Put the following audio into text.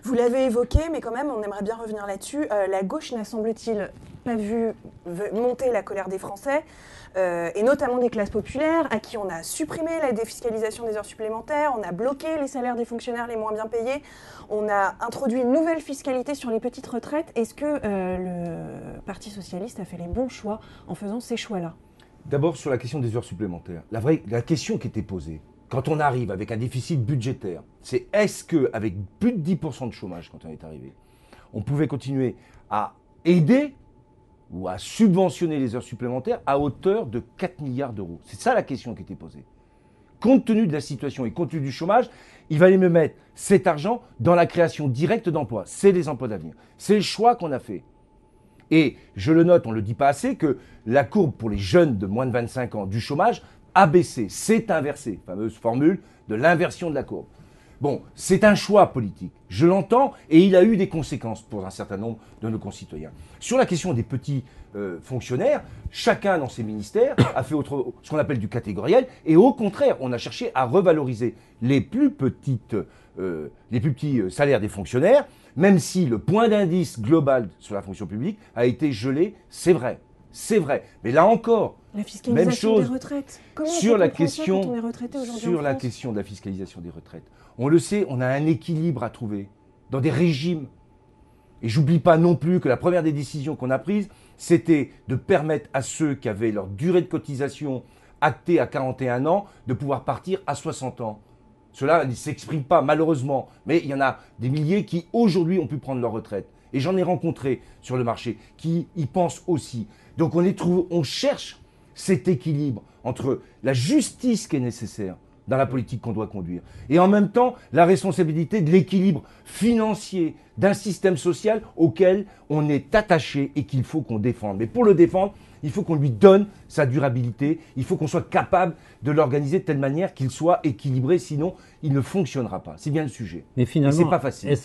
Vous l'avez évoqué, mais quand même, on aimerait bien revenir là-dessus. La gauche n'a, semble-t-il, pas vu monter la colère des Français, et notamment des classes populaires, à qui on a supprimé la défiscalisation des heures supplémentaires, on a bloqué les salaires des fonctionnaires les moins bien payés, on a introduit une nouvelle fiscalité sur les petites retraites. Est-ce que le Parti socialiste a fait les bons choix en faisant ces choix-là ? D'abord, sur la question des heures supplémentaires, la question qui était posée, quand on arrive avec un déficit budgétaire, c'est est-ce qu'avec plus de 10% de chômage quand on est arrivé, on pouvait continuer à aider ou à subventionner les heures supplémentaires à hauteur de 4 milliards d'euros. C'est ça la question qui était posée. Compte tenu de la situation et compte tenu du chômage, il fallait me mettre cet argent dans la création directe d'emplois. C'est les emplois d'avenir. C'est le choix qu'on a fait. Et je le note, on ne le dit pas assez, que la courbe pour les jeunes de moins de 25 ans du chômage a baissé, c'est inversé, fameuse formule de l'inversion de la courbe. Bon, c'est un choix politique, je l'entends, et il a eu des conséquences pour un certain nombre de nos concitoyens. Sur la question des petits fonctionnaires, chacun dans ses ministères a fait ce qu'on appelle du catégoriel, et au contraire, on a cherché à revaloriser les plus petits salaires des fonctionnaires, même si le point d'indice global sur la fonction publique a été gelé, c'est vrai. C'est vrai. Mais là encore, la fiscalisation même chose des retraites. Comment sur on la peut comprendre ça question, quand on est retraité aujourd'hui en sur la France ? question de la fiscalisation des retraites. On le sait, on a un équilibre à trouver dans des régimes. Et j'oublie pas non plus que la première des décisions qu'on a prises, c'était de permettre à ceux qui avaient leur durée de cotisation actée à 41 ans de pouvoir partir à 60 ans. Cela ne s'exprime pas, malheureusement, mais il y en a des milliers qui, aujourd'hui, ont pu prendre leur retraite. Et j'en ai rencontré sur le marché qui y pensent aussi. Donc on cherche cet équilibre entre la justice qui est nécessaire dans la politique qu'on doit conduire et en même temps la responsabilité de l'équilibre financier d'un système social auquel on est attaché et qu'il faut qu'on défende. Mais pour le défendre, il faut qu'on lui donne sa durabilité, il faut qu'on soit capable de l'organiser de telle manière qu'il soit équilibré, sinon il ne fonctionnera pas. C'est bien le sujet. Mais finalement, et c'est pas facile.